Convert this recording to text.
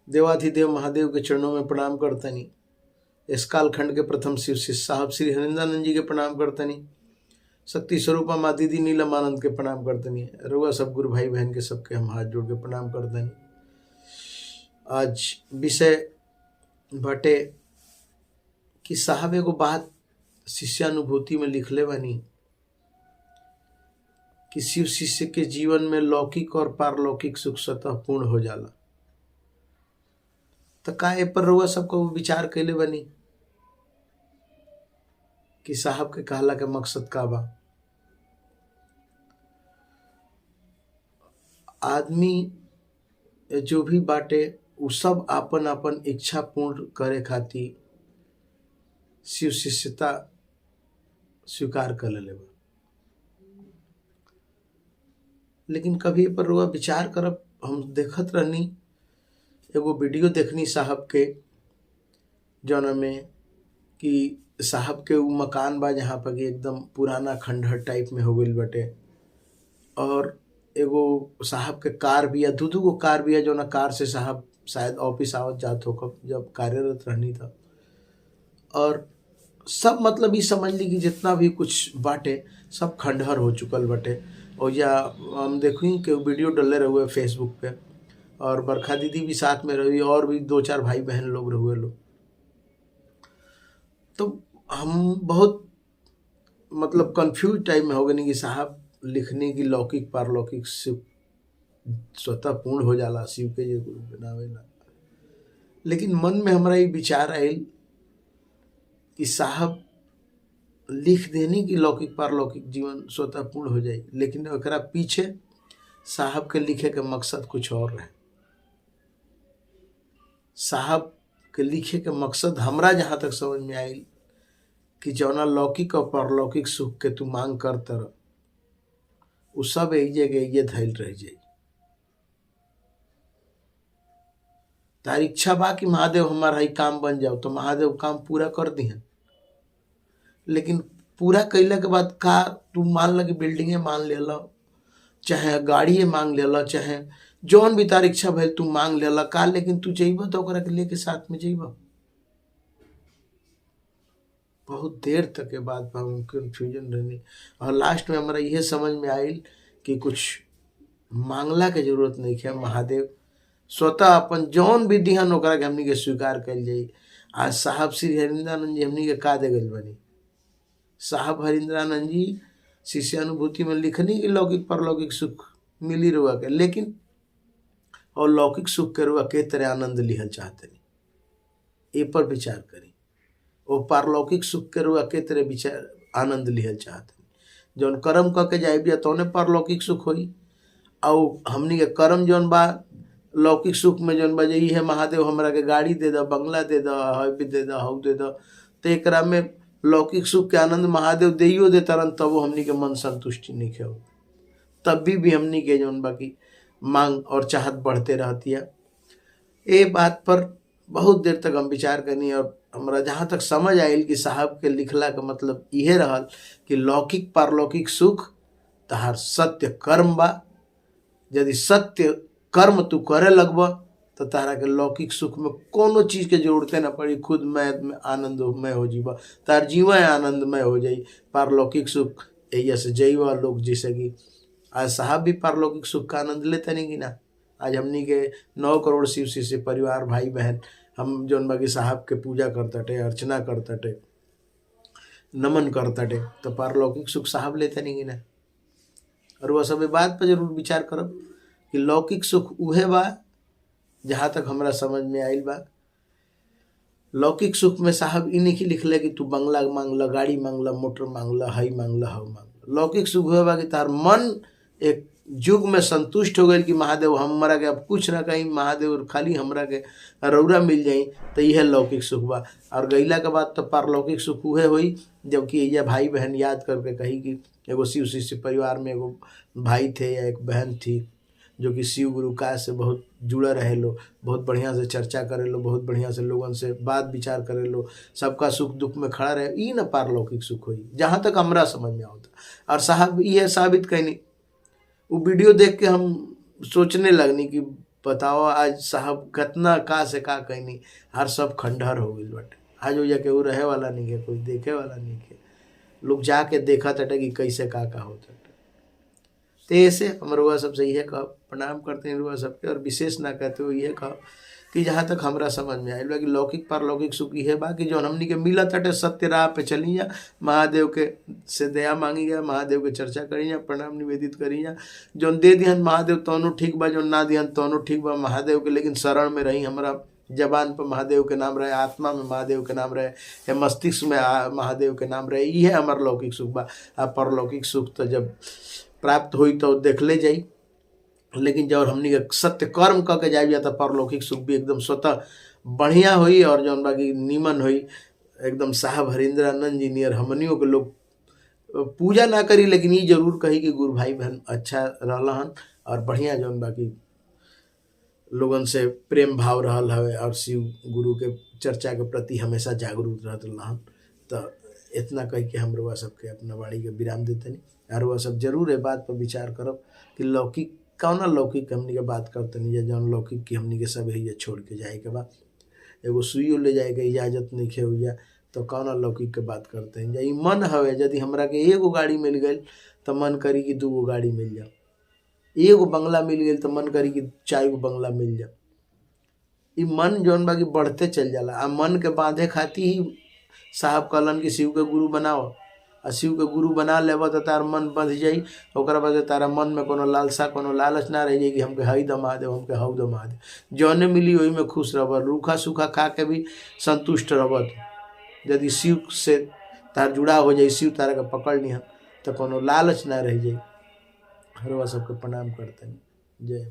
देवाधिदेव महादेव के चरणों में प्रणाम करतनी। इस कालखंड के प्रथम शिव शिष्य साहब श्री हरिंद्रानंद जी के प्रणाम करतनी। शक्ति स्वरूपा माँ दीदी नीलम आनंद के प्रणाम करतनी। रुआ सब गुरु भाई बहन के सबके हम हाथ जोड़ के प्रणाम करतनी। आज विषय बाटे कि साहब एगो बात शिष्यानुभूति में लिखले बानी कि शिव शिष्य के जीवन में लौकिक और पारलौकिक सुख स्वतः पूर्ण हो जाला। तो का ए पर रुआ सबको विचार कैले बनी कि साहब के कहला के मकसद का बा। आदमी जो भी बाटे उ सब आपन आपन इच्छा पूर्ण करे खातिर शिव शिष्यता स्वीकार कर ले बा। लेकिन कभी पर रुआ विचार करब, हम देखत रहनी एगो वीडियो देखनी साहब के जौना में कि साहब के उ मकान बा जहाँ पर एकदम पुराना खंडहर टाइप में हो गईल बाटे और एगो साहब के कार भी है, दू गो कार भी है जौना कार से साहब शायद ऑफिस आवत जात हो कब जब कार्यरत रहनी था। और सब मतलब ये समझ ली कि जितना भी कुछ बाटे सब खंडहर हो चुकल बाटे। और या हम देखी कि वीडियो डले रहुए फेसबुक पे और बरखा दीदी भी साथ में रही और भी 2-4 भाई बहन लोग रहुए लोग। तो हम बहुत मतलब कंफ्यूज टाइप में हो गए कि साहब लिखने की लौकिक पारलौकिक शिव स्वतः पूर्ण हो जाला शिव के जो गुरु बनावेला। लेकिन मन में हमारा ये विचार आयल कि साहब लिख देने की लौकिक पारलौकिक जीवन स्वतः पूर्ण हो जाए, लेकिन एकरा पीछे साहब के लिखे के मकसद कुछ और रहे। साहब के लिखे के मकसद हमरा जहाँ तक समझ में आयल कि जौना लौकिक और पारलौकिक सुख के तू मांग कर तर उ सब एक जगह ये धैल रह जाए। तार इच्छा बा कि महादेव हमारा ही काम बन जाओ तो महादेव काम पूरा कर दिहन। लेकिन पूरा कैला के बाद का तू मान ल कि बिल्डिंगे मान लेला, चाहे गाड़िए मांग लेला, चाहे जौन भी तार इच्छा भइल तू मांग लेला का, लेकिन तू जइबा तो ओकरा के लेके साथ में जइबा। बहुत देर तक के बाद हम कंफ्यूजन रहनी और लास्ट में हमारा यह समझ में आयल कि कुछ मांगला के जरूरत नहीं है। महादेव स्वतः अपन जौन भी दिहन ओकरा के हमनी के स्वीकार कल जाई। आज साहब श्री हरिंद्रानंद जी हमनी के का दे गइल बनी। साहब हरिंद्रानंद जी शिष्यानुभूति में लिखनी कि लौकिक परलौकिक सुख मिली रुआ के, लेकिन और लौकिक सुख के रुआ के तरह आनंद लिहल चाहते नहीं। ए पर विचार करी। और पारलौकिक सुख के रुआ के तरह विचार आनंद लिहल चाहते नहीं। जौन कर्म क के जाए तौने पारलौकिक सुख होई। और हमनी के कर्म जौन बा लौकिक सुख में जौन बा यही है महादेव हमरा के गाड़ी दे दा, बंगला दे दा, हव दे दा, हव दे दा, तो एकरा में लौकिक सुख के आनंद महादेव देइयो दे तरन तब वो हमनी के मन संतुष्टि नहीं खे। तब भी हमनी के जौन बाकी मांग और चाहत बढ़ते रहती है। ये बात पर बहुत देर तक हम विचार करनी और हमरा जहाँ तक समझ आयल कि साहब के लिखला का मतलब यह रहल कि लौकिक पारलौकिक सुख तहार सत्य कर्म बा। यदि सत्य कर्म तू करे लगबा तो तारा के लौकिक सुख में कोनो चीज के जरूरते ना पड़ी, खुद में आनंदमय हो जीवा, तार जीवन आनंदमय हो जाई। पारलौकिक सुख एजा से जईवा लोग जैसे कि आज साहब भी पारलौकिक सुख का आनंद लेते नहीं कि ना। आज हमनी के 9 करोड़ शिव शिष्य परिवार भाई बहन हम जौन बाकी साहब के पूजा करताटे, अर्चना करताटे, नमन करताटे, तो पारलौकिक सुख साहब लेते नहीं कि ना। और वह सब बात पर जरूर विचार करब कि लौकिक सुख उहे बा जहाँ तक हमरा समझ में आयल बा। लौकिक सुख में साहब इ नहीं लिखले कि तू बंगला मांगला, गाड़ी मांगला, मोटर मांगला, हई मांगला, हव मांगला। लौकिक सुख हुआ बा कि तार मन एक युग में संतुष्ट हो गई कि महादेव हमरा के अब कुछ ना कहीं, महादेव खाली हमरा के रौरा मिल जाई, तो यह लौकिक सुख बा। और गईला के बाद तो पारलौकिक सुख उहे हुई जबकि यह भाई बहन याद करके कही कि एगो शिव शिष्य परिवार में एगो भाई थे या एक बहन थी जो कि शिव गुरु का से बहुत जुड़े रहे लो, बहुत बढ़िया से चर्चा करे लो, बहुत बढ़िया से लोगन से बात विचार करे लो, सबका सुख दुख में खड़ा रहे। ई न पारलौकिक सुख हुई जहाँ तक हमरा समझ में आता। और साहब ये साबित कहनी वो वीडियो देख के हम सोचने लगनी कि बताओ आज साहब कितना का से का कहनी, हर सब खंडहर हो गई बाटे। आज ओइजा केहू रहे वाला नहीं है, कोई देखे वाला नहीं है, लोग जाके देखा तटे कि कैसे का होता। तो ऐसे हम रुआ सबसे यह कह प्रणाम करते हैं रुआ सबके, और विशेष ना कहते हुए यह कह कि जहाँ तक हमरा समझ में आयल बा कि लौकिक पारलौकिक सुख है बा कि जौन हमनी के मिलत हटे सत्य राह पे चली जा, महादेव के से दया मांगी जा, महादेव के चर्चा करी जा, प्रणाम निवेदित करी जा। जौन दे दिहन महादेव तौनो ठीक बा, जौन ना दिहन तौनो ठीक बा महादेव के, लेकिन शरण में रही। हमरा जबान पर महादेव के नाम रहे, आत्मा में महादेव के नाम रहे, या मस्तिष्क में महादेव के नाम रहे, ये हमार लौकिक सुख बा। आ परलौकिक सुख तो जब प्राप्त हुई तो देख ले जाई, लेकिन जब हमनी के सत्य कर्म करके जाए जाता परलौकिक सुख भी एकदम स्वतः बढ़िया हुई, और जौन बाकी नीमन हुई एकदम साहब हरिंद्रानंद जी नियर हमनियों के लोग पूजा ना करी, लेकिन ये जरूर कही कि गुरु भाई बहन अच्छा रहलन और बढ़िया जौन बाकी लोगन से प्रेम भाव रहल हवे, और शिव गुरु के चर्चा के प्रति हमेशा जागरूक रहन। तो इतना कह के हम रुआ सबके अपना वाणी के विराम देते नहीं, और वह सब जरूर है बात पर विचार करब कि लौकिक कौना लौकिक हमनी के बात करते नहीं, जौन लौकिक की हमनी के सब है छोड़ के जाए के बाद एगो सुइयो ले जाए के इजाजत नहीं खे हुई, तो कौना लौकिक के बात करते हैं। यही मन हवे, यदि हमरा के एगो गाड़ी मिल गई तो मन करी कि 2 गो गाड़ी मिल जाओ, एगो बंगला मिल गई तो मन करी कि 4 गो बंगला मिल जाओ। ये मन जौन बाकी बढ़ते चल जाला, आ मन के बांधे खाती ही साहब कहलन कि शिव के गुरु बनाओ, आ शिव के गुरु बना लेब तो तार मन बंध जाई। ओकरा बाद तारा मन में कोनो लालसा कोनो लालच ना रह जाई कि हमके हई दमा दे, हमके हऊ दमा दे। जौने मिली वही में खुश रहब, रूखा सूखा खा के भी संतुष्ट रहब। यदि शिव से तार जुड़ा हो जाई, शिव तारा के पकड़ लिहन, तो कोनो लालच ना रह जाई। हर सबके प्रणाम करते हैं। जय।